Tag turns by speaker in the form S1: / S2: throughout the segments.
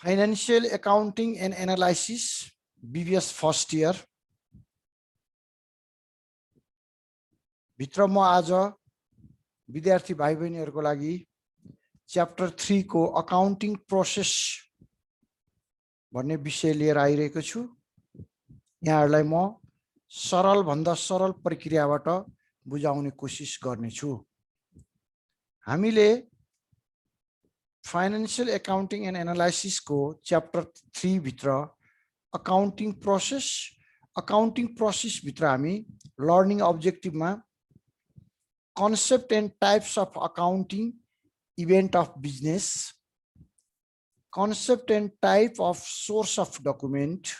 S1: Financial Accounting and Analysis, B.B.S. first year. भित्र म आज विद्यार्थी भाइ बहिनीहरुको लागि च्याप्टर 3 को अकाउन्टिङ प्रोसेस भन्ने विषय लिएर आइरहेको छु। यहाँहरुलाई म सरल भन्दा सरल प्रक्रियाबाट बुझाउने कोसिस गर्ने छु। हामीले फाइनान्शियल एकाउन्टिङ एन्ड एनालाइसिस को च्याप्टर 3 भित्र अकाउन्टिङ प्रोसेस भित्र हामी लर्निङ अब्जेक्टिभ मा concept and types of accounting event of business, concept and type of source of document,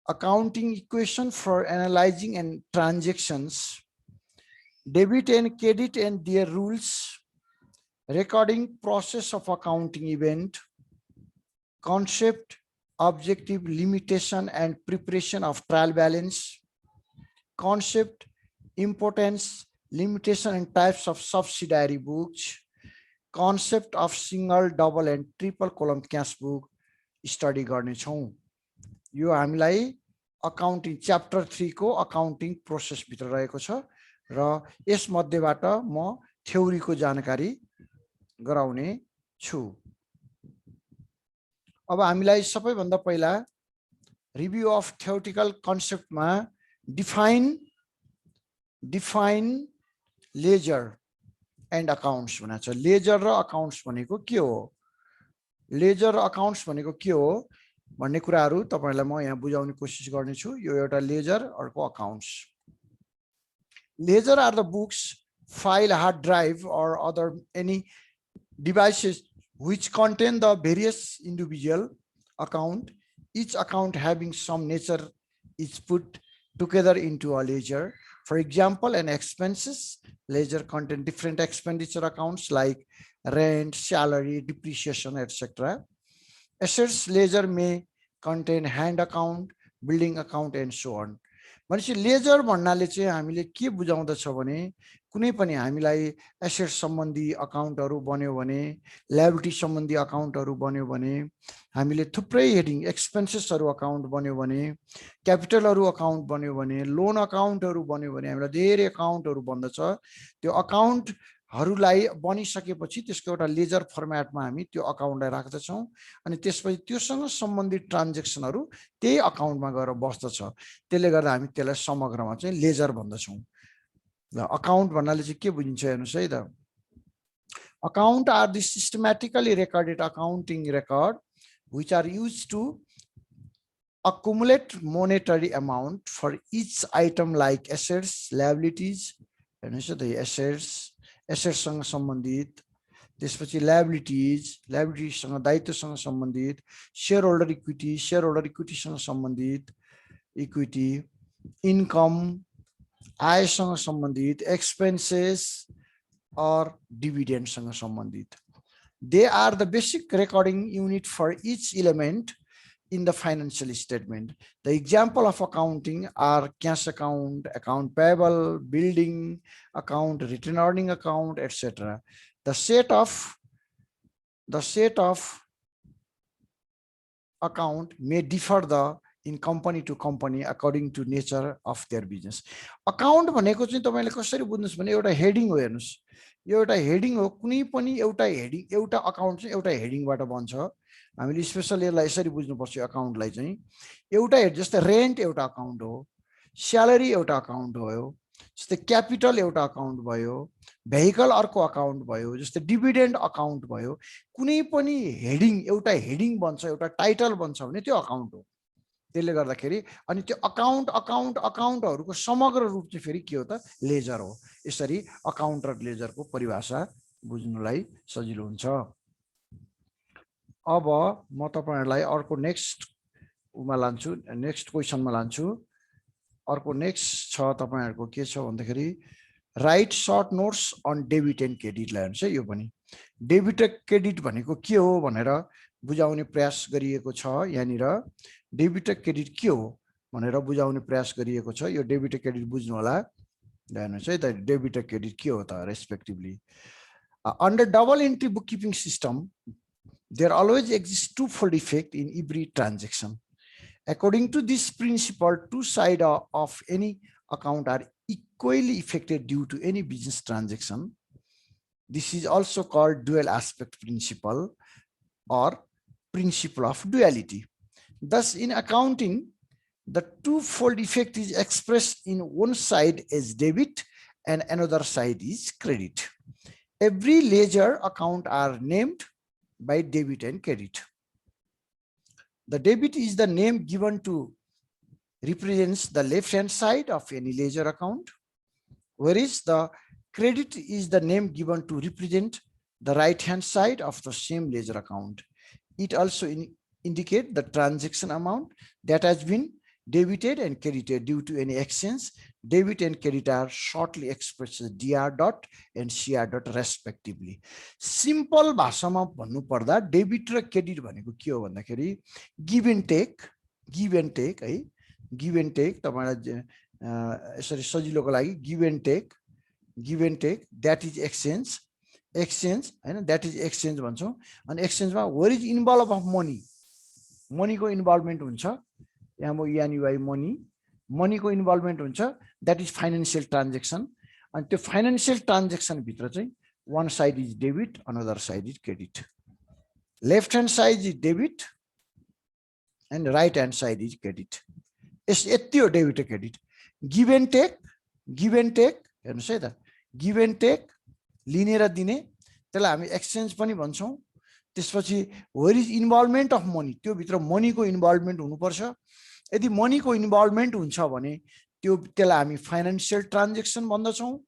S1: accounting equation for analyzing and transactions, debit and credit and their rules, recording process of accounting event, concept, objective, limitation and preparation of trial balance, concept, importance, limitation and types of subsidiary books, concept of single, double and triple column cash book study गर्ने छौं। यो हामीलाई accounting chapter 3 को accounting process भित्र रहेको छ र यस मध्येबाट म थ्योरीको जानकारी गराउने छु। अब हामीलाई सबैभन्दा पहिला रिभ्यू अफ थ्योरेटिकल कन्सेप्टमा डिफाइन लेजर एन्ड अकाउन्ट्स भनेको छ। लेजर र अकाउन्ट्स भनेको के हो, लेजर र अकाउन्ट्स भनेको के हो भन्ने कुराहरु तपाईहरुलाई म यहाँ बुझाउने कोसिस गर्ने छु। यो एउटा लेजर, अर्को accounts. Ledger are the books, file, hard drive or other any devices which contain the various individual account. Each account having some nature is put together into a ledger. For example, an expenses ledger contain different expenditure accounts like rent, salary, depreciation, etc. Assets ledger may contain hand account, building account and so on. भनेपछि laser भन्नाले चाहिँ हामीले के बुझाउँदछ भने कुनै पनि हामीलाई asset सम्बन्धी अकाउन्टहरु बन्यो भने, लायबिलिटी सम्बन्धी अकाउन्टहरु बन्यो भने, हामीले थुप्रै हेडिङ एक्सपेन्सेसहरु अकाउन्ट बन्यो भने, क्यापिटलहरु अकाउन्ट बन्यो भने, लोन अकाउन्टहरु बन्यो भने हामीलाई धेरै अकाउन्टहरु बन्दछ। त्यो अकाउन्टहरुलाई बनिसकेपछि त्यसको एउटा लेजर फर्मेटमा हामी त्यो अकाउन्टलाई राख्दछौं अनि त्यसपछि त्योसँग सम्बन्धित ट्रान्ज्याक्सनहरु त्यही अकाउन्टमा गएर बस्दछ। त्यसले गर्दा हामी त्यसलाई समग्रमा चाहिँ लेजर भन्दछौं। अकाउन्ट भन्नाले चाहिँ के बुझिन्छ हेर्नुस् है त। Account are the systematically recorded accounting record which are used to accumulate monetary amount for each item like assets, liabilities, हेर्नुस् त assets सँग सम्बन्धित, त्यसपछि liabilities सँग दायित्वसँग सम्बन्धित, shareholder equity सँग सम्बन्धित, equity, income आयसँग सम्बन्धित, expenses or dividend सँग सम्बन्धित. They are the basic recording unit for each element in the financial statement. The example of accounting are cash account, account payable, building account, return earning account, etc. The set of account may differ in company to company according to nature of their business. Account भनेको चाहिँ तपाईले कसरी बुझ्नुस् भने एउटा heading हो। हेर्नुस् यो एउटा हेडिङ हो। कुनै पनि एउटा हेडिङ एउटा अकाउन्ट चाहिँ एउटा हेडिङबाट बन्छ। हामीले स्पेशल यसलाई यसरी बुझ्नुपर्छ। अकाउन्टलाई चाहिँ एउटा हेड जस्तै रेन्ट एउटा अकाउन्ट हो, स्यालेरी एउटा अकाउन्ट हो, जस्तै क्यापिटल एउटा अकाउन्ट भयो, भेहिकल अर्को अकाउन्ट भयो, जस्तै डिभिडेन्ड अकाउन्ट भयो। कुनै पनि हेडिङ एउटा हेडिङ बन्छ, एउटा टाइटल बन्छ भने त्यो अकाउन्ट हो। त्यसले गर्दाखेरि अनि त्यो अकाउन्टहरुको समग्र रूप चाहिँ फेरि के हो त लेजर हो। यसरी अकाउन्ट र लेजरको परिभाषा बुझ्नुलाई सजिलो हुन्छ। अब म तपाईहरुलाई अर्को नेक्स्ट क्वेशनमा लान्छु। अर्को नेक्स्ट छ तपाईहरुको के छ भन्दाखेरि write short notes on debit and credit लाइन्छ। यो पनि डेबिट र क्रेडिट भनेको के हो भनेर बुझाउने प्रयास गरिएको छ। यहाँनिर डेबिट र क्रेडिट के हो भनेर बुझाउने प्रयास गरिएको छ। यो डेबिट र क्रेडिट बुझ्नु होला। हेर्नुस् है त डेबिट र क्रेडिट के हो त respectively. Under double entry bookkeeping system, There always exists twofold effect in every transaction. According to this principle, two sides of any account are equally affected due to any business transaction. This is also called dual aspect principle or principle of duality. Thus, in accounting, the twofold effect is expressed in one side as debit and another side is credit. Every ledger account are named by debit and credit. The debit is the name given to represents the left-hand side of any ledger account, whereas the credit is the name given to represent the right-hand side of the same ledger account. It also indicates the transaction amount that has been debited and credited due to any exchange. Debit and credit are shortly expressed as DR dot and CR dot respectively. Simple भाषामा भन्नु पर्दा debit र credit भनेको के हो भन्दाखेरि give and take है, give and take तपाईलाई यसरी सजिलोको लागि give and take that is exchange हैन, दैट इज एक्सचेन्ज भन्छौं। अनि एक्सचेन्जमा where is involve of money को इन्भल्भमेन्ट हुन्छ, यहाँ मनी को इन्भल्भमेन्ट हुन्छ, दैट इज फाइनान्शियल ट्रान्जेक्सन। अनि त्यो फाइनान्शियल ट्रान्जेक्सन भित्र चाहिँ one side is debit, another side is credit. Left hand side is debit and right hand side is credit. It's यति debit and credit. Give and take हेर्नुस् है त, give and take लिने र दिने, त्यसलाई हामी एक्सचेन्ज पनि भन्छौं। त्यसपछि where is involvement of money, त्यो भित्र मनी को इन्भल्भमेन्ट हुनुपर्छ। यदि मनी को इन्भल्भमेन्ट हुन्छ भने त्यसलाई हामी फाइनान्शियल ट्रान्जेक्सन भन्दछौं।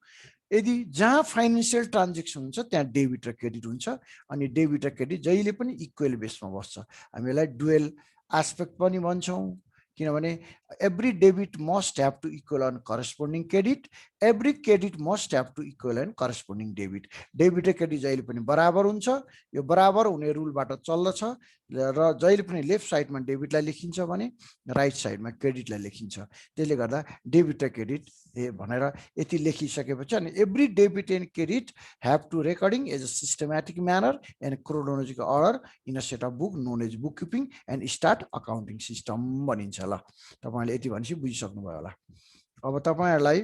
S1: यदि जहाँ फाइनान्शियल ट्रान्जेक्सन हुन्छ त्यहाँ डेबिट र क्रेडिट हुन्छ। अनि डेबिट र क्रेडिट जहिले पनि इक्वल बेसमा बस्छ। हामीलाई डुअल एस्पेक्ट पनि भन्छौं, किनभने every debit must have to equal an corresponding credit, every credit must have to equal an corresponding debit. Debit र क्रेडिट जहिले पनि बराबर हुन्छ, यो बराबर हुने रुलबाट चल्दछ र जहिले पनि लेफ्ट साइडमा डेबिटलाई लेखिन्छ भने राइट साइडमा क्रेडिटलाई लेखिन्छ। त्यसले गर्दा डेबिट र क्रेडिट भनेर यति लेखिसकेपछि अनि every debit and credit have to recording as a systematic manner and chronological order in a set of book known as bookkeeping and start accounting system भनिन्छ। ल तपाईहरुले यति भनेपछि बुझिसक्नु भयो होला। अब तपाईहरुलाई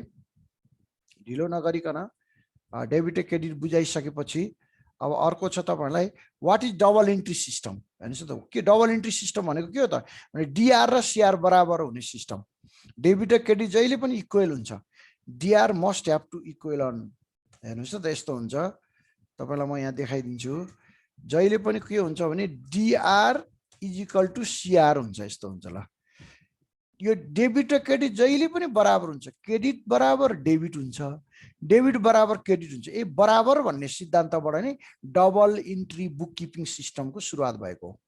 S1: ढिलो नगरिकन डेबिट र क्रेडिट बुझाइसकेपछि अब अर्को छ तपाईहरुलाई what is double entry system. हेर्नुस् त के डबल एन्ट्री सिस्टम भनेको के हो त भने डीआर र सीआर बराबर हुने सिस्टम। डेबिट र क्रेडिट जहिले पनि इक्वल हुन्छ, DR must have to equal an. हेर्नुस् त यस्तो हुन्छ, तपाईलाई म यहाँ देखाइदिन्छु। जहिले पनि के हुन्छ भने DR is equal to CR हुन्छ, यस्तो हुन्छ। ल यो डेबिट र क्रेडिट जहिले पनि बराबर हुन्छ, क्रेडिट बराबर डेबिट हुन्छ, डेबिट बराबर क्रेडिट हुन्छ। ए बराबर भन्ने सिद्धान्तबाट नै डबल एन्ट्री बुककीपिङ सिस्टमको सुरुवात भएको हो।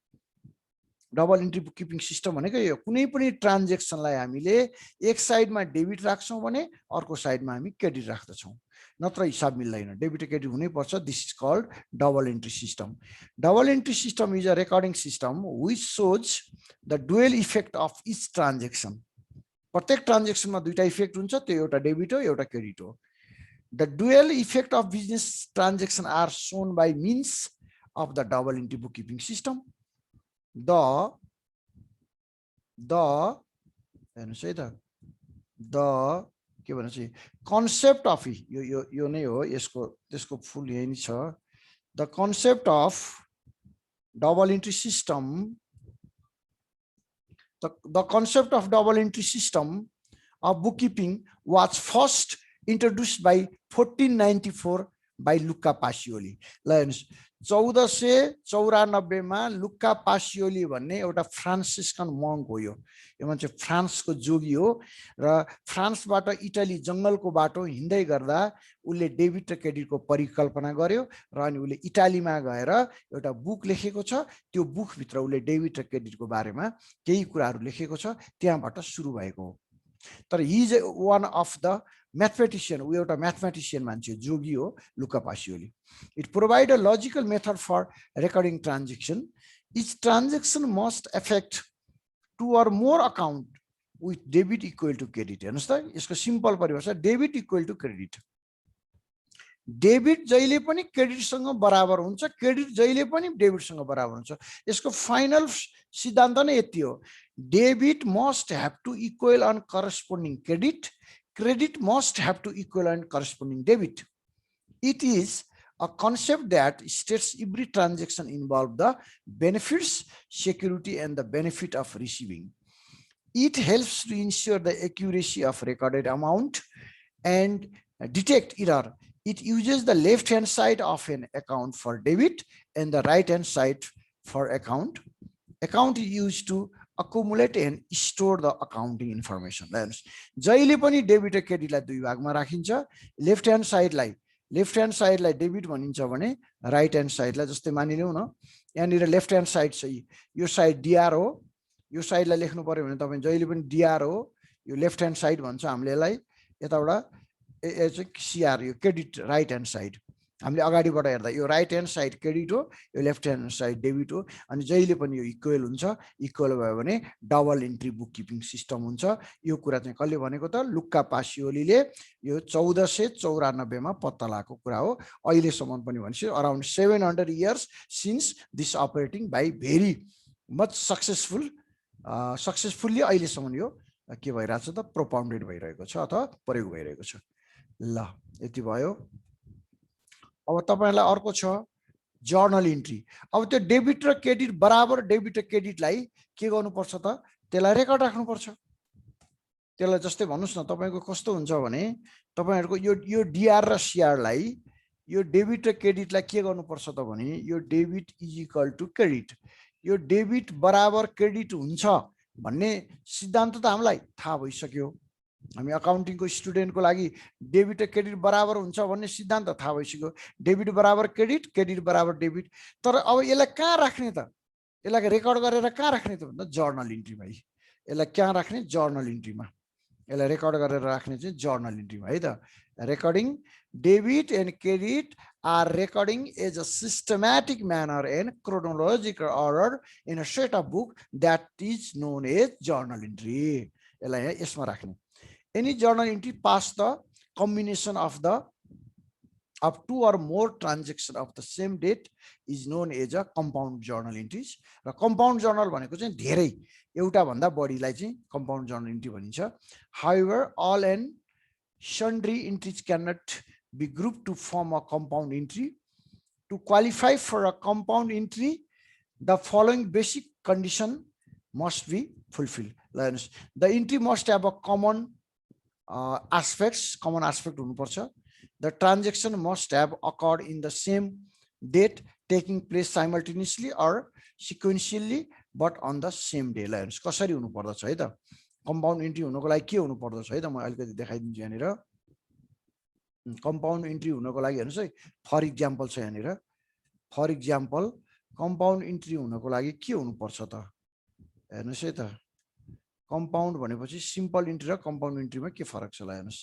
S1: डबल एन्ट्री बुककीपिङ सिस्टम भनेको यो कुनै पनि ट्रान्जेक्सनलाई हामीले एक साइडमा डेबिट राख्छौं भने अर्को साइडमा हामी क्रेडिट राख्दछौं, नत्र हिसाब मिल्दैन। डेबिट र क्रेडिट हुनै पर्छ। This is called double entry system. Double entry system is a recording system which shows the dual effect of each transaction. प्रत्येक ट्रान्जेक्सनमा दुईटा इफेक्ट हुन्छ, त्यो एउटा डेबिट हो एउटा क्रेडिट हो। The dual effect of business transaction are shown by means of the double entry bookkeeping system. the हेर्नुस् है त, द के भन्छ कन्सेप्ट अफ यो नै हो, यसको त्यसको फुल यही नै छ। The concept of double entry system, the concept of double entry system of bookkeeping was first introduced by 1494 by Luca Pacioli. 1494 मा लुका पासियोली भन्ने एउटा फ्रान्सिस्कन मङ्क हो। यो मान्छे फ्रान्सको जोगी हो र फ्रान्सबाट इटाली जंगलको बाटो हिँड्दै गर्दा उले डेबिट र क्रेडिटको परिकल्पना गर्यो र अनि उले इटालीमा गएर एउटा बुक लेखेको छ। त्यो बुक भित्र उले डेबिट र क्रेडिटको बारेमा केही कुराहरू लेखेको छ, त्यहाँबाट सुरु भएको हो। तर he is one of the mathematician, ऊ एउटा mathematician मान्छे जोगी हो लुका पासियोली। It provide a logical method for recording transaction. Each transaction must affect two or more account with debit equal to credit. हेर्नुस् त यसको सिम्पल परिभाषा debit equal to credit. Debit जहिले पनि क्रेडिटसँग बराबर हुन्छ, क्रेडिट जहिले पनि डेबिटसँग बराबर हुन्छ। यसको फाइनल सिद्धान्त नै यति हो, debit must have to equal an corresponding credit, credit must have to equal an corresponding debit. It is a concept that states every transaction involves the benefits, security, and the benefit of receiving. It helps to ensure the accuracy of recorded amount and detect error. It uses the left-hand side of an account for debit and the right-hand side for account. Account is used to accumulate and store the accounting information. जहिले पनि debit र क्रेडिटलाई दुई भागमा राखिन्छ, left hand साइडलाई debit भनिन्छ भने right hand साइडलाई, जस्तै मानिलिउँ न यहाँनिर लेफ्ट ह्यान्ड साइड चाहिँ यो साइड डिआर हो, यो साइडलाई लेख्नु पर्यो भने तपाईँ जहिले पनि डिआर हो, यो लेफ्ट ह्यान्ड साइड भन्छ हामीले यसलाई, यताबाट चाहिँ सिआर, यो क्रेडिट राइट ह्यान्ड साइड। हामीले अगाडिबाट हेर्दा यो राइट ह्यान्ड साइड क्रेडिट हो, यो लेफ्ट ह्यान्ड साइड डेबिट हो, अनि जहिले पनि यो इक्वल हुन्छ। इक्वल भयो भने double entry book keeping system हुन्छ। यो कुरा चाहिँ कसले भनेको त, लुक्का पासियोलीले यो 1494 मा पत्ता लगाएको कुरा हो। अहिलेसम्म पनि भनेपछि around 700 years since this operating by very much successfully अहिलेसम्म यो के भइरहेको छ त, प्रोपाउन्डेड भइरहेको छ अथवा प्रयोग भइरहेको छ। ल यति भयो। अब तपाईहरुलाई अर्को छ जर्नल इन्ट्री। अब त्यो डेबिट र क्रेडिट बराबर डेबिट र क्रेडिटलाई के गर्नुपर्छ त, त्यसलाई रेकर्ड राख्नुपर्छ। त्यसलाई जस्तै भन्नुस् न, तपाईको कस्तो हुन्छ भने तपाईहरुको यो डिआर र सिआर लाई, यो डेबिट र क्रेडिटलाई के गर्नुपर्छ त भने, यो debit is equal to credit, यो डेबिट बराबर क्रेडिट हुन्छ भन्ने सिद्धान्त त हामीलाई थाहा भइसक्यो। हामी अकाउन्टिङको स्टुडेन्टको लागि डेबिट र क्रेडिट बराबर हुन्छ भन्ने सिद्धान्त थाहा भइसक्यो। डेबिट बराबर क्रेडिट, क्रेडिट बराबर डेबिट। तर अब यसलाई कहाँ राख्ने त, यसलाई रेकर्ड गरेर कहाँ राख्ने त भन्दा जर्नल इन्ट्रीमा। यसलाई कहाँ राख्ने, जर्नल इन्ट्रीमा। यसलाई रेकर्ड गरेर राख्ने चाहिँ जर्नल इन्ट्रीमा है त। Recording debit and credit are recording as a systematic manner and chronological order in a set of book that is known as journal entry. यसलाई यसमा राख्ने। Any journal entry pass the combination of two or more transactions of the same date is known as a compound journal entries. र compound journal भनेको चाहिँ धेरै एउटा भन्दा बढीलाई चाहिँ compound journal entry भनिन्छ। However, all and sundry entries cannot be grouped to form a compound entry. To qualify for a compound entry, the following basic condition must be fulfilled. The entry must have a common aspect हुनुपर्छ। The transaction must have occurred in the same date, taking place simultaneously or sequentially but on the same day। कसरी हुनु पर्दछ है त, compound entry हुनको लागि के हुनु पर्दछ है त, म अलिकति देखाइदिन्छु यहाँनिर। कम्पाउन्ड इन्ट्री हुनको लागि हेर्नुस् है, फर इक्जाम्पल छ यहाँनिर। फर इक्जाम्पल कम्पाउन्ड इन्ट्री हुनको लागि के हुनु पर्छ त, हेर्नुस् है त। कम्पाउन्ड भनेपछि सिम्पल इन्ट्री र कम्पाउन्ड इन्ट्रीमा के फरक छ ल हेर्नुस्।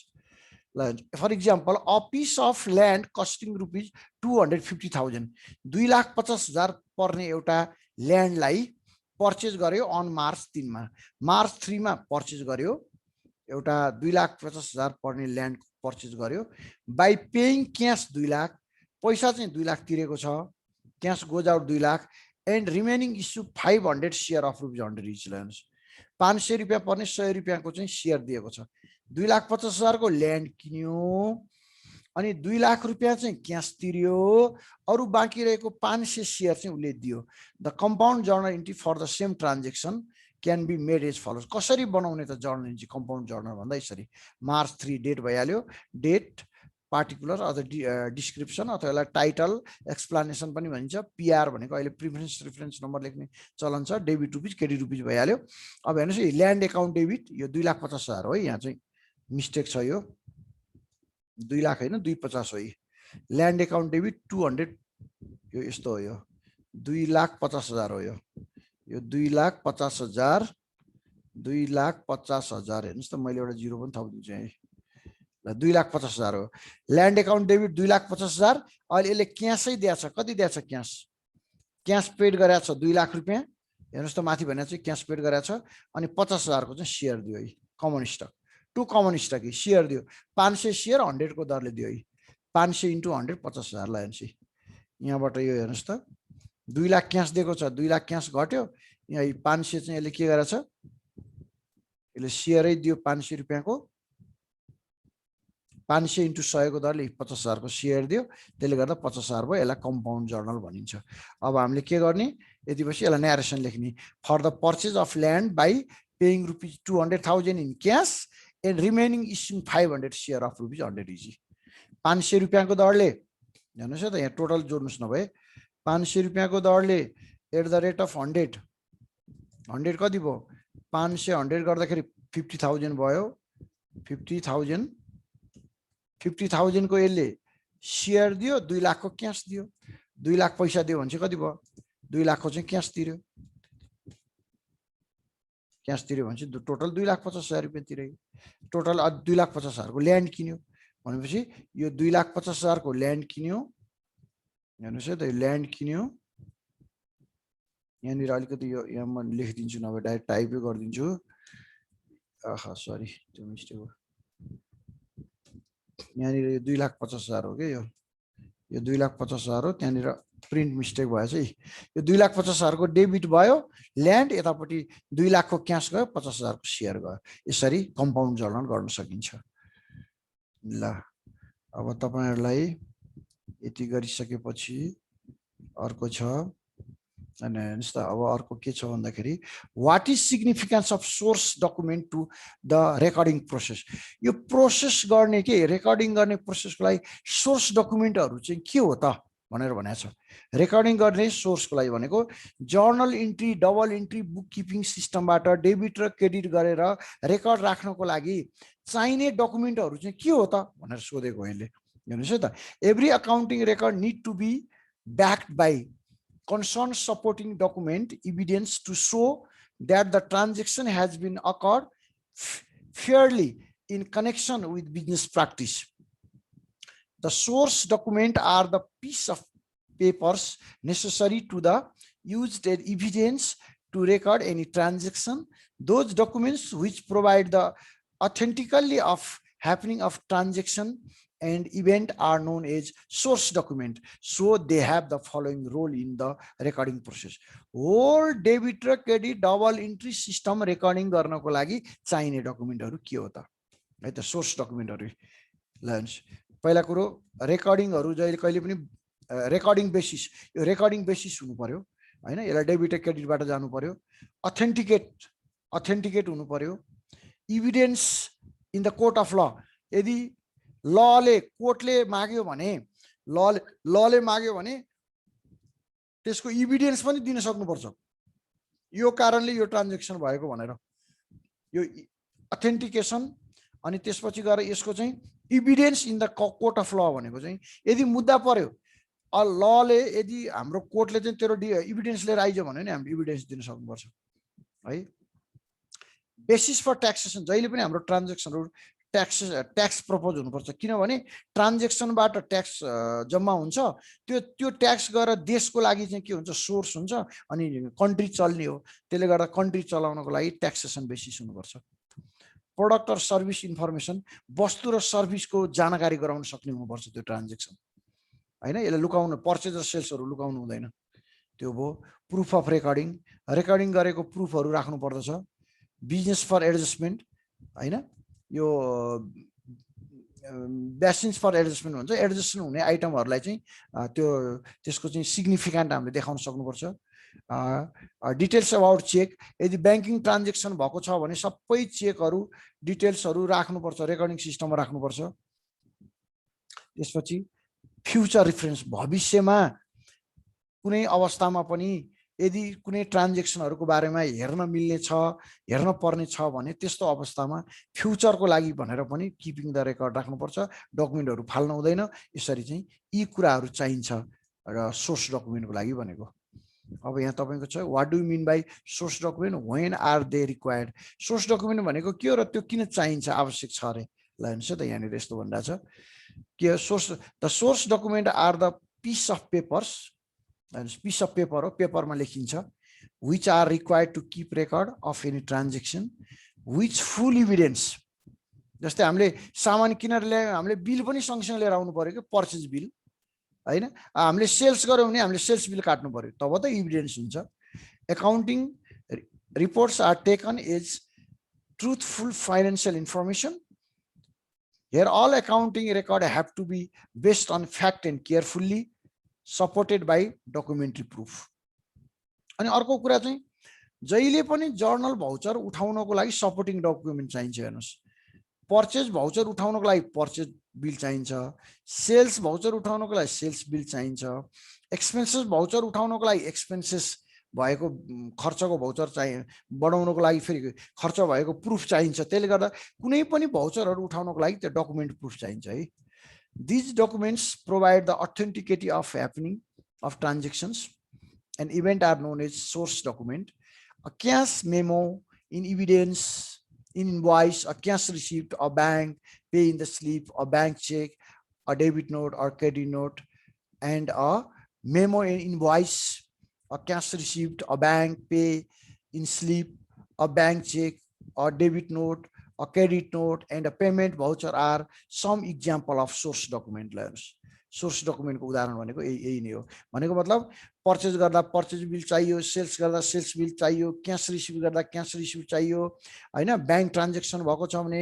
S1: For example a piece of land costing rupees 250,000, 2,50,000 पर्ने एउटा ल्यान्डलाई पर्चेज गर्यो अन मार्च 3 मा। मार्च 3 मा पर्चेज गर्यो, एउटा 2,50,000 पर्ने ल्यान्ड पर्चेज गर्यो। बाई पेइङ क्यास 2 लाख, पैसा चाहिँ 2 लाख तिरेको छ, cash goes out 2 lakh and remaining issue 500 share of rupees 100 each. 500 रुपियाँ पर्ने 100 रुपियाँको चाहिँ शेयर दिएको छ। 2,50,000 को ल्यान्ड किन्यो अनि 2 लाख रुपियाँ चाहिँ क्यास तिर्यो, अरु बाँकी रहेको 500 शेयर चाहिँ उसले दियो। The compound journal entry for the same transaction can be made as follows. कसरी बनाउने त जर्नल इन्ट्री, कम्पाउन्ड जर्नल भन्दा यसरी। मार्च 3 डेट भइहाल्यो, डेट पार्टिकुलर अथवा डिस्क्रिप्सन अथवा यसलाई टाइटल एक्सप्लानेसन पनि भनिन्छ। पिआर भनेको अहिले प्रिफरेन्स रेफरेन्स नम्बर लेख्ने चलन छ। डेबिट रुपिज क्रेडिट रुपिज भइहाल्यो। अब हेर्नुस् है, ल्यान्ड एकाउन्ट डेबिट यो 2,50,000 हो है, यहाँ चाहिँ मिस्टेक छ, यो 2 लाख हैन 250 हो। ल्यान्ड एकाउन्ट डेबिट 200, यो यस्तो हो, यो 2,50,000 हो। यो 2,50,000, 2,50,000 हेर्नुस् त, मैले एउटा जिरो पनि थपिदिन्छु है। 2,50,000 हो ल्यान्ड एकाउन्ट डेबिट 2,50,000। अहिले यसले क्यासै दिएछ, कति दिएछ क्यास, क्यास पेड गरेछ 2 लाख रुपियाँ। हेर्नुस् त माथि भने चाहिँ क्यास पेड गरेछ अनि 50,000 को चाहिँ शेयर दियो है, common stock to common stock share दियो। 500 शेयर 100 को दरले दियो है। 500 into 100 50,000 ल हेर्नुस् यहाँबाट यो हेर्नुस् त 2 लाख क्यास दिएको छ 2 लाख क्यास घट्यो यहाँ 500 चाहिँ यसले के गरेछ यसले सेयरै दियो 500 रुपैयाँको 500 into 100 को दरले 50,000 को सेयर दियो त्यसले गर्दा 50,000 भयो यसलाई कम्पाउन्ड जर्नल भनिन्छ अब हामीले के गर्ने यति पछि यसलाई न्यारेसन लेख्ने for the purchase of land by paying rupees 200,000 in cash and remaining issuing 500 share of rupees 100 each 500 रुपैयाँको दरले हेर्नुस् है त यहाँ टोटल जोड्नुस् नभए 500 रुपैयाँको दरले एट द रेट अफ 100 कति भयो 500 100 गर्दाखेरि 50,000 भयो 50,000 को यसले सेयर दियो 2 लाख को क्यास दियो 2 लाख पैसा दियो भने चाहिँ कति भयो 2 लाख को चाहिँ क्यास तिर्यो भने चाहिँ टोटल 2,50,000 रुपैयाँ तिर्यो टोटल 2,50,000 को ल्यान्ड किन्यो भनेपछि यो 2,50,000 को ल्यान्ड किन्यो हेर्नुस् है त यो ल्यान्ड किन्यो यहाँनिर अलिकति यो यहाँ म लेखिदिन्छु नभए डाइरेक्ट टाइपै गरिदिन्छु आहा सरी त्यो मिस्टेक हो यहाँनिर यो 2,50,000 हो के यो 2,50,000 हो त्यहाँनिर प्रिन्ट मिस्टेक भएछ है यो 2,50,000 को डेबिट भयो ल्यान्ड यतापट्टि 2 लाख को क्यास गयो 50,000 को सेयर गयो यसरी कम्पाउन्ड जर्नल गर्न सकिन्छ ल अब तपाईहरुलाई यति गरिसकेपछि अर्को छ अनि हेर्नुस् त अब अर्को के छ भन्दाखेरि what is significance of source document to the recording process यो प्रोसेस गर्ने के रेकर्डिङ गर्ने प्रोसेसको लागि सोर्स डकुमेन्टहरु चाहिँ के हो त भनेर भनेको छ रेकर्डिङ गर्ने सोर्सको लागि भनेको journal entry double entry book keeping सिस्टमबाट डेबिट र क्रेडिट गरेर रेकर्ड राख्नको लागि चाहिने डकुमेन्टहरु चाहिँ के हो त भनेर सोधेको यसले हेर्नुस् है त every accounting record need to be backed by concerned supporting document evidence to show that the transaction has been occurred fairly in connection with business practice. The source document are the piece of papers necessary to the used as evidence to record any transaction. Those documents which provide the authentically of happening of transaction and event are known as source document. So they have the following role in the recording process. Whole debit र credit double entry system recording गर्नको लागि चाहिने डकुमेन्टहरु के हो त है त source डकुमेन्टहरु lunch पहिला कुरो रेकर्डिङहरु जहिले कहिले पनि रेकर्डिङ बेसिस यो रेकर्डिङ बेसिस हुनु पर्यो हैन यसलाई डेबिट र क्रेडिटबाट जानु पर्यो अथेन्टिकेट हुनु पर्यो evidence in the court of ल यदि लले कोर्टले माग्यो भने लले माग्यो भने त्यसको एभिडेन्स पनि दिन सक्नुपर्छ यो कारणले यो ट्रान्ज्याक्सन भएको भनेर यो अथेन्टिकेसन अनि त्यसपछि गएर यसको चाहिँ evidence in the court of ल भनेको चाहिँ यदि मुद्दा पर्यो लले यदि हाम्रो कोर्टले चाहिँ तेरो एभिडेन्स लिएर आइज भन्यो नि हामीले एभिडेन्स दिन सक्नुपर्छ है बेसिस फर ट्याक्सेसन जहिले पनि हाम्रो ट्रान्ज्याक्सनहरु ट्याक्स प्रपोज हुनुपर्छ किनभने ट्रान्ज्याक्सनबाट ट्याक्स जम्मा हुन्छ त्यो ट्याक्स गएर देशको लागि चाहिँ के हुन्छ सोर्स हुन्छ अनि कन्ट्री चल्ने हो त्यसले गर्दा कन्ट्री चलाउनको लागि ट्याक्सेसन बेसिस हुनुपर्छ प्रोडक्ट अर सर्भिस इन्फर्मेसन वस्तु र सर्भिसको जानकारी गराउन सक्ने हुनुपर्छ त्यो ट्रान्ज्याक्सन हैन यसले लुकाउनु पर्चेज र सेल्सहरु लुकाउनु हुँदैन त्यो भो प्रुफ अफ रेकर्डिङ गरेको प्रुफहरु राख्नु पर्दछ बिजनेस फर एडजस्टमेन्ट हैन यो बेसिस फर एडजस्टमेन्ट भन्छ एडजस्टमेन्ट हुने आइटमहरुलाई चाहिँ त्यो त्यसको चाहिँ सिग्निफिकेन्ट हामीले देखाउन सक्नुपर्छ डिटेल्स अबाउट चेक यदि बैंकिङ ट्रान्ज्याक्सन भएको छ भने सबै चेकहरु डिटेल्सहरु राख्नुपर्छ रेकर्डिङ सिस्टममा राख्नुपर्छ त्यसपछि फ्युचर रेफरेन्स भविष्यमा कुनै अवस्थामा पनि यदि कुनै ट्रान्ज्याक्सनहरुको बारेमा हेर्न मिल्ने छ हेर्न पर्ने छ भने त्यस्तो अवस्थामा फ्युचरको लागि भनेर पनि किपिङ द रेकर्ड राख्नुपर्छ डकुमेन्टहरु फाल्न हुँदैन यसरी चाहिँ यी कुराहरु चाहिन्छ र सोर्स डकुमेन्टको लागि भनेको अब यहाँ तपाईको छ what do you mean by source document when are they required source document भनेको के हो र त्यो किन चाहिन्छ आवश्यक छ रे ल हेर्नुस् त यहाँ नि यस्तो भन्दा छ के source document are the piece of papers piece of paper हो पेपरमा लेखिन्छ which are required to keep record of any transaction which full evidence जस्तै हामीले सामान किनेर ल्यायो हामीले बिल पनि सँगसँगै लिएर आउनु पर्यो कि पर्चेज बिल हैन हामीले सेल्स गर्यौं भने हामीले सेल्स बिल काट्नु पर्यो तब त एभिडेन्स हुन्छ accounting reports are taken as truthful financial information. Here all accounting records have to be based on fact and carefully supported by documentary proof. अनि अर्को कुरा चाहिँ जहिले पनि जर्नल भाउचर उठाउनको लागि सपोर्टिङ डकुमेन्ट चाहिन्छ हेर्नुस् पर्चेज भाउचर उठाउनको लागि पर्चेज बिल चाहिन्छ सेल्स भाउचर उठाउनको लागि सेल्स बिल चाहिन्छ एक्सपेन्सेस भाउचर उठाउनको लागि एक्सपेन्सेस भएको खर्चको भाउचर चाहिँ बढाउनको लागि फेरि खर्च भएको प्रुफ चाहिन्छ त्यसले गर्दा कुनै पनि भाउचरहरू उठाउनको लागि त्यो डकुमेन्ट प्रुफ चाहिन्छ है these documents provide the authenticity of happening of transactions and event are known as source document a cash memo in evidence in invoice a cash receipt a bank pay in the slip a bank check a debit note or credit note and a memo in invoice a cash receipt, a bank pay in slip, a bank check, a debit note, a credit note, and a payment voucher are some example of source document layers. Source document को उदाहरण भनेको यही नै हो भनेको मतलब purchase गर्दा purchase bill चाहियो सेल्स गर्दा सेल्स बिल चाहियो क्याश रिसिभ गर्दा क्याश रिसिभ चाहियो हैन बैंक ट्रान्ज्याक्सन भएको छ भने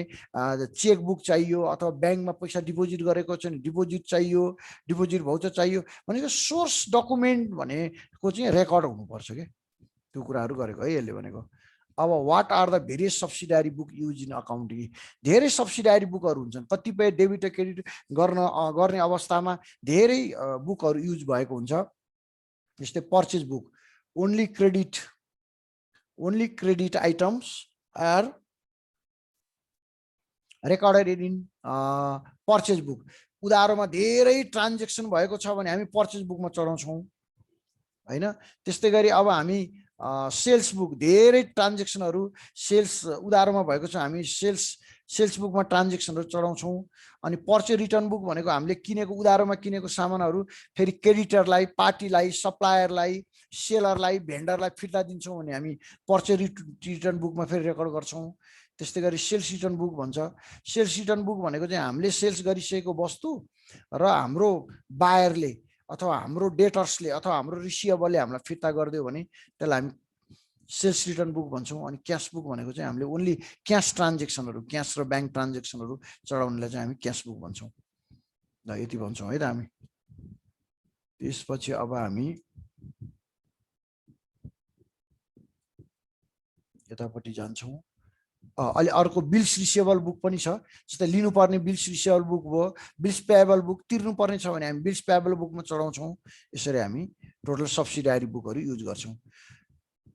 S1: चेक बुक चाहियो अथवा बैंकमा पैसा डिपोजिट गरेको छ भने डिपोजिट चाहियो डिपोजिट भाउचर चाहियो भनेको सोर्स डकुमेन्ट भनेको चाहिँ रेकर्ड हुनुपर्छ के त्यो कुराहरु गरेको है यसले भनेको अब what are the various subsidiary book use in accounting धेरै सब्सिडियरी बुकहरु हुन्छन् कतिपय डेबिट क्रेडिट गर्ने अवस्थामा धेरै बुकहरु युज भएको हुन्छ जस्तै purchase book only credit items are recorded in purchase book उधारोमा धेरै ट्रान्ज्याक्सन भएको छ भने हामी पर्चेज बुकमा चढाउँछौं हैन त्यस्तै गरी अब हामी सेल्स बुक धेरै ट्रान्ज्याक्सनहरु सेल्स उधारोमा भएको छ हामी सेल्स बुकमा ट्रान्ज्याक्सनहरु चढाउँछौं अनि पर्चेज रिटर्न बुक भनेको हामीले किनेको उधारोमा किनेको सामानहरु फेरि क्रेडिटरलाई पार्टीलाई सप्लायरलाई सेलरलाई भेन्डरलाई फिर्ता दिन्छौं भने हामी पर्चेज रिटर्न बुकमा फेरि रेकर्ड गर्छौं त्यस्तै गरी सेल्स रिटर्न बुक भन्छ सेल्स रिटर्न बुक भनेको चाहिँ हामीले सेल्स गरिसकेको वस्तु र हाम्रो बायरले अथवा हाम्रो डेटर्सले अथवा हाम्रो रिसिभेबलले हामीलाई फिर्ता गरिदियो भने त्यसलाई हामी सेल्स रिटर्न बुक भन्छौं अनि क्याश बुक भनेको चाहिँ हामीले ओन्ली क्याश ट्रान्ज्याक्सनहरु क्याश र बैंक ट्रान्ज्याक्सनहरु चढाउनलाई चाहिँ हामी क्याश बुक भन्छौं ल यति भन्छौं है त हामी त्यसपछि अब हामी यतापट्टि जान्छौं अलि अर्को बिल्स रिसिभेबल बुक पनि छ जस्तै लिनुपर्ने बिल्स रिसिभेबल बुक भयो बिल्स पेएबल बुक तिर्नु पर्ने छ भने हामी बिल्स पेएबल बुकमा चढाउँछौं यसरी हामी टोटल सब्सिडियरी बुकहरु युज गर्छौं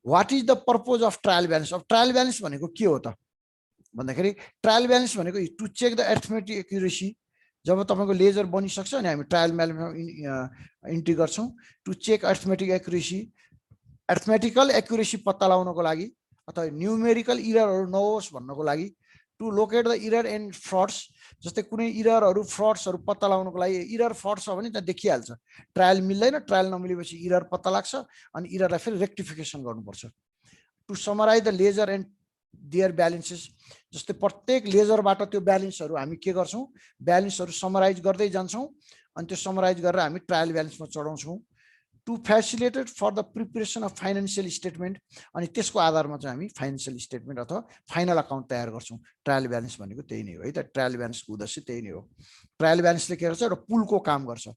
S1: what is the purpose of trial balance अब ट्रायल ब्यालेन्स भनेको के हो त भन्दाखेरि ट्रायल ब्यालेन्स भनेको to check the arithmetic accuracy जब तपाईको लेजर बनिसक्छ अनि हामी ट्रायल ब्यालेन्समा इन्ट्री गर्छौं to check arithmetic accuracy arithmetical accuracy पत्ता लगाउनको लागि अथवा न्यूमेरिकल इररहरु नहोस् भन्नको लागि to locate the error and frauds जस्तै कुनै इररहरु फ्रड्सहरु पत्ता लगाउनको लागि इरर फ्रड छ भने त्यहाँ देखिहाल्छ ट्रायल मिल्दैन ट्रायल नमिलेपछि इरर पत्ता लाग्छ अनि इररलाई फेरि रेक्टिफिकेसन गर्नुपर्छ to summarize the ledger and their balances जस्तै प्रत्येक लेजरबाट त्यो ब्यालेन्सहरु हामी के गर्छौं ब्यालेन्सहरु समराइज गर्दै जान्छौं अनि त्यो समराइज गरेर हामी ट्रायल ब्यालेन्समा चढाउँछौं to facilitate for the preparation of financial statement अनि त्यसको आधारमा चाहिँ हामी फाइनान्शियल स्टेटमेन्ट अथवा फाइनल अकाउन्ट तयार गर्छौं ट्रायल ब्यालेन्स भनेको त्यही नै हो है त ट्रायल ब्यालेन्सको उद्देश्य त्यही नै हो ट्रायल ब्यालेन्सले के गर्छ एउटा पुलको काम गर्छ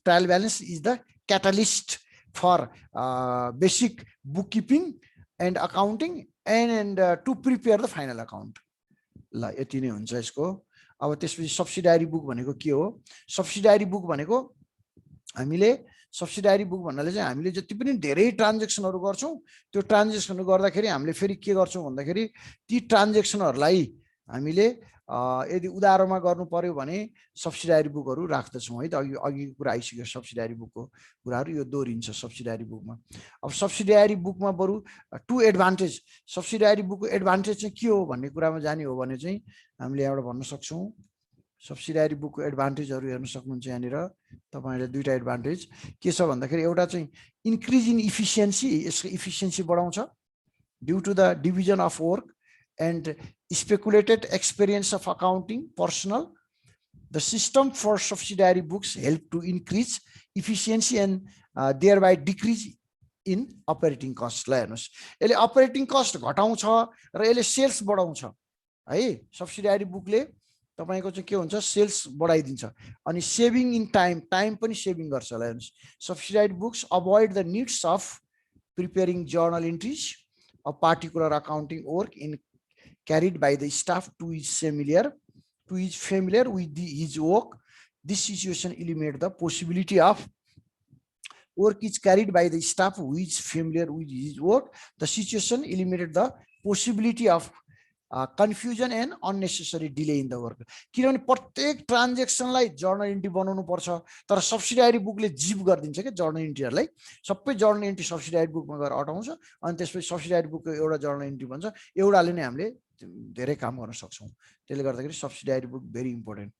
S1: trial balance is the catalyst for basic bookkeeping and accounting and to prepare the final account ल यति नै हुन्छ यसको अब त्यसपछि सब्सिडियरी बुक भनेको के हो सब्सिडियरी बुक भनेको हामीले सब्सिडियरी बुक भन्नाले चाहिँ हामीले जति पनि धेरै ट्रान्ज्याक्सनहरु गर्छौं त्यो ट्रान्ज्याक्सनहरु गर्दाखेरि हामीले फेरि के गर्छौं भन्दाखेरि ती ट्रान्ज्याक्सनहरुलाई हामीले यदि उधारोमा गर्नु पर्यो भने सब्सिडियरी बुकहरु राख्दछौं है त अघि कुरा आइसक्यो सब्सिडियरी बुकको कुराहरु यो दोहोरिन्छ सब्सिडियरी बुकमा अब सब्सिडियरी बुकमा बरु टु एडभान्टेज सब्सिडियरी बुकको एडभान्टेज चाहिँ के हो भन्ने कुरामा जाने हो भने चाहिँ हामीले यहाँबाट भन्न सक्छौं सब्सिडियरी बुकको एडभान्टेजहरु हेर्न सक्नुहुन्छ यहाँनिर तपाईहरुले दुईटा एडभान्टेज के छ भन्दाखेरि एउटा चाहिँ इन्क्रिज इन इफिसिएन्सी यसको इफिसिएन्सी बढाउँछ due to the division of work and speculated experience of accounting personal. The system for subsidiary books help to increase efficiency and thereby decrease in operating cost. ल हेर्नुस्, यसले operating cost घटाउँछ र यसले sales बढाउँछ है। Subsidiary बुकले तपाईको चाहिँ के हुन्छ, सेल्स बढाइदिन्छ अनि सेभिङ इन टाइम पनि सेभिङ गर्छ। ल हेर्नुस्, subsidiary books avoid the needs of preparing journal entries a particular accounting work in carried by the staff who is familiar with his work. This situation eliminates the possibility of work is carried by the staff who is familiar with his work. The situation eliminated the possibility of confusion and unnecessary delay in the work. किनभने प्रत्येक ट्रान्जेक्सनलाई journal entry बनाउनु पर्छ, तर subsidiary बुकले zip गरिदिन्छ के journal एन्ट्रीहरुलाई। सबै journal entry subsidiary बुकमा गएर अटाउँछ अनि त्यसपछि सब्सिडियरी बुकको एउटा जर्नल एन्ट्री भन्छ, एउटाले नै हामीले धेरै काम गर्न सक्छौं। त्यसले गर्दाखेरि सब्सिडियरी बुक भेरी इम्पोर्टेन्ट।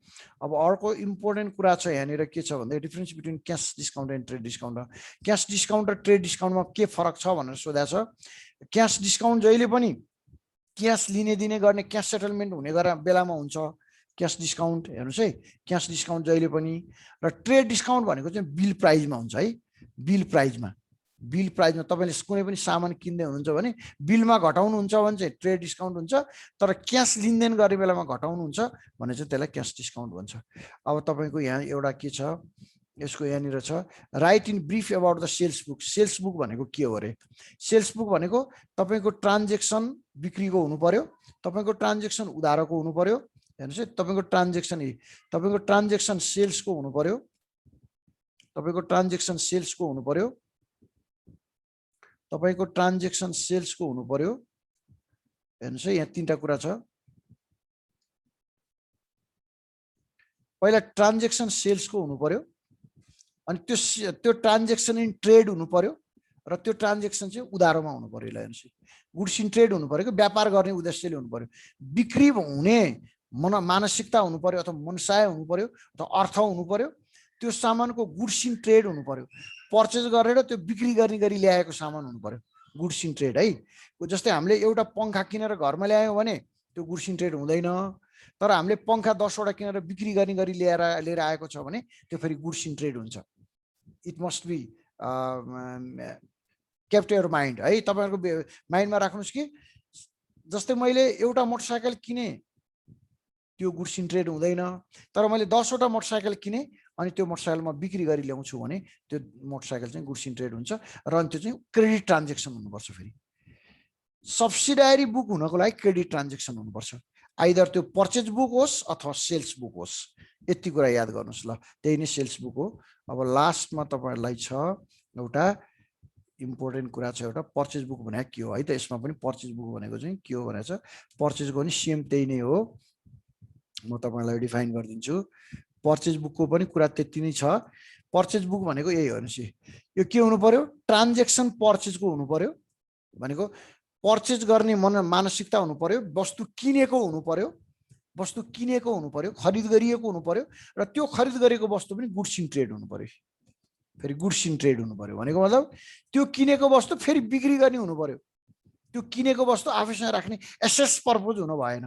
S1: अब अर्को इम्पोर्टेन्ट कुरा छ यहाँनिर के छ भन्दा difference between cash discount and trade discount. Cash discount र ट्रेड डिस्काउन्टमा के फरक छ भनेर सोधा छ। क्याश डिस्काउन्ट जहिले पनि क्याश लिने दिने गर्ने, क्याश सेटलमेन्ट हुने बेलामा हुन्छ क्याश डिस्काउन्ट। हेर्नुस् है, क्याश डिस्काउन्ट जहिले पनि। र ट्रेड डिस्काउन्ट भनेको चाहिँ बिल प्राइजमा हुन्छ है। बिल प्राइजमा तपाईले कुनै पनि सामान किन्दै हुनुहुन्छ भने बिलमा घटाउनुहुन्छ भने चाहिँ ट्रेड डिस्काउन्ट हुन्छ, तर क्याश लिनदेन गर्ने बेलामा घटाउनुहुन्छ भने चाहिँ त्यसलाई क्याश डिस्काउन्ट भन्छ। अब तपाईको यहाँ एउटा के छ, यसको यहाँनिर छ write in brief about the sales book. Sales book भनेको के हो रे? सेल्स बुक भनेको तपाईको ट्रान्जेक्सन बिक्रीको हुनु पर्यो, तपाईको ट्रान्जेक्सन उधारोको हुनु पर्यो। हेर्नुस् है, तपाईको ट्रान्जेक्सन सेल्सको हुनु पर्यो, तपाईको ट्रान्जेक्सन सेल्सको हुनु पर्यो, तपाईको ट्रान्जेक्सन सेल्सको हुनु पर्यो। हेर्नुस् है, यहाँ तीनटा कुरा छ। पहिला ट्रान्जेक्सन सेल्सको हुनु पर्यो, अनि त्यो ट्रान्जेक्सन इन ट्रेड हुनु पर्यो, र त्यो ट्रान्जेक्सन चाहिँ उधारोमा हुनु पर्यो। ल हेर्नुस्, गुड्स इन ट्रेड हुनु पर्यो, व्यापार गर्ने उद्देश्यले हुनु पर्यो, बिक्री हुने मानसिकता हुनु पर्यो अथवा मनसाय हुनु पर्यो अथवा अर्थ हुनु पर्यो। त्यो सामानको गुड्स इन ट्रेड हुनु पर्यो, पर्चेज गरेर त्यो बिक्री गर्ने गरी ल्याएको सामान हुनु पर्यो, गुड्स इन ट्रेड है। जस्तै हामीले एउटा पंखा किनेर घरमा ल्यायौं भने त्यो गुड्स इन ट्रेड हुँदैन, तर हामीले पंखा 10 वटा किनेर बिक्री गर्ने गरी लिएर आएको छ भने त्यो फेरि गुड्स इन ट्रेड हुन्छ। It must be kept your mind है, तपाईहरुको माइन्डमा राख्नुस् कि जस्तै मैले एउटा मोटरसाइकल किने त्यो गुड्स इन ट्रेड हुँदैन, तर मैले 10 वटा मोटरसाइकल किने अनि त्यो मोटरसाइकल म बिक्री गरी ल्याउँछु भने त्यो मोटरसाइकल चाहिँ गुड्स इन ट्रेड हुन्छ र अनि त्यो चाहिँ क्रेडिट ट्रान्जेक्सन हुनुपर्छ। फेरि सब्सिडियरी बुक हुनको लागि क्रेडिट ट्रान्जेक्सन हुनुपर्छ, आइदर त्यो पर्चेज बुक होस् अथवा सेल्स बुक होस्। यति कुरा याद गर्नुस् ल, त्यही नै सेल्स बुक हो। अब लास्टमा तपाईहरुलाई छ एउटा इम्पोर्टेन्ट कुरा छ, एउटा पर्चेज बुक भनेको के हो है त। यसमा पनि पर्चेज बुक भनेको चाहिँ के हो भनेको छ, पर्चेजको पनि सेम त्यही नै हो। म तपाईहरुलाई डिफाइन गरिदिन्छु। पर्चेज बुकको पनि कुरा त्यति नै छ। पर्चेज बुक भनेको यही हो। हेर्नुस्, यो के हुनु पर्यो, ट्रान्जेक्सन पर्चेजको हुनु पर्यो, भनेको पर्चेज गर्ने मानसिकता हुनु पर्यो, वस्तु किनेको हुनु पर्यो, खरिद गरिएको हुनु पर्यो, र त्यो खरिद गरेको वस्तु पनि गुड्स इन ट्रेड हुनु पर्यो। फेरि गुड्स इन ट्रेड हुनु पर्यो भनेको मतलब त्यो किनेको वस्तु फेरि बिक्री गर्ने हुनु पर्यो। त्यो किनेको वस्तु आफैसँग राख्ने एसेट्स पर्पज हुनु भएन।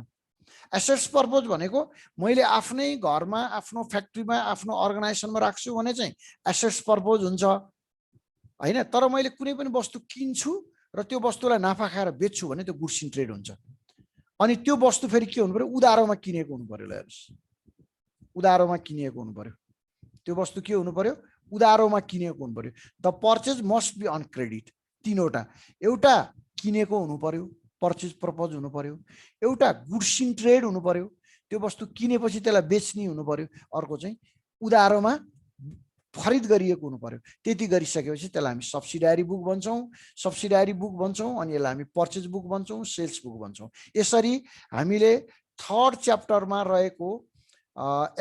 S1: एसेट्स पर्पज भनेको मैले आफ्नै घरमा, आफ्नो फ्याक्ट्रीमा, आफ्नो अर्गनाइजेसनमा राख्छु भने चाहिँ एसेट्स पर्पज हुन्छ हैन। तर मैले कुनै पनि वस्तु किन्छु र त्यो वस्तुलाई नाफा खाएर बेच्छु भने त्यो गुड्स इन ट्रेड हुन्छ। अनि त्यो वस्तु फेरि के हुनु पर्यो, उधारोमा किनेको हुनु पर्यो। ल हेर्नुस्, उधारोमा किनेको हुनु पर्यो, त्यो वस्तु के हुनु पर्यो, उधारोमा किनेको हुनु पर्यो। The purchase must be on credit. तीनवटा, एउटा किनेको हुनु पर्यो, पर्चेज पर्पज हुनु पर्यो, एउटा गुड्स इन ट्रेड हुनु पर्यो, त्यो वस्तु किनेपछि त्यसलाई बेच्ने हुनु पर्यो, अर्को चाहिँ उधारोमा खरिद गरिएको हुनु पर्यो। त्यति गरिसकेपछि त्यसलाई हामी सब्सिडियरी बुक भन्छौं, अनि यसलाई हामी पर्चेज बुक भन्छौं, सेल्स बुक भन्छौं। यसरी हामीले थर्ड च्याप्टरमा रहेको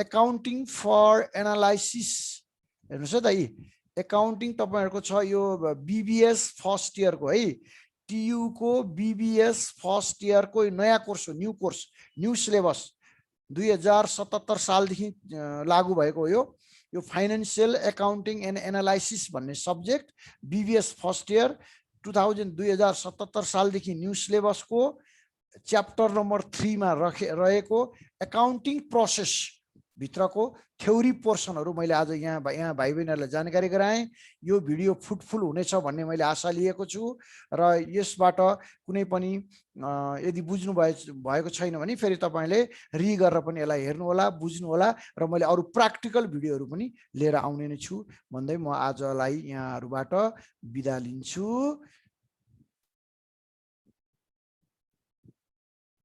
S1: एकाउन्टिङ फर एनालाइसिस, हेर्नुस् है त, एकाउन्टिङ तपाईहरुको छ यो बीबीएस फर्स्ट इयरको है, टीयू को बीबीएस फर्स्ट इयरको नयाँ कोर्स हो, न्यू सिलेबस 2077 सालदेखि लागू भएको हो। यो फाइनेन्शियल एकाउन्टिङ एन्ड एनालाइसिस भन्ने सब्जेक्ट बीबीएस फर्स्ट इयर 2077 सालदेखि न्यू सिलेबसको च्याप्टर नम्बर 3 मा रहेको एकाउन्टिङ प्रोसेस भित्रको थ्योरी पोर्सनहरु मैले आज यहाँ भाइ बहिनीहरुलाई जानकारी गराएँ। यो भिडियो फ्रुटफुल हुनेछ भन्ने मैले आशा लिएको छु र यसबाट कुनै पनि यदि बुझ्नु भएको छैन भने फेरि तपाईले रि गरेर पनि यसलाई हेर्नु होला, बुझ्नु होला र मैले अरु प्र्याक्टिकल भिडियोहरु पनि लिएर आउने नै छु भन्दै म आजलाई यहाँहरुबाट बिदा लिन्छु।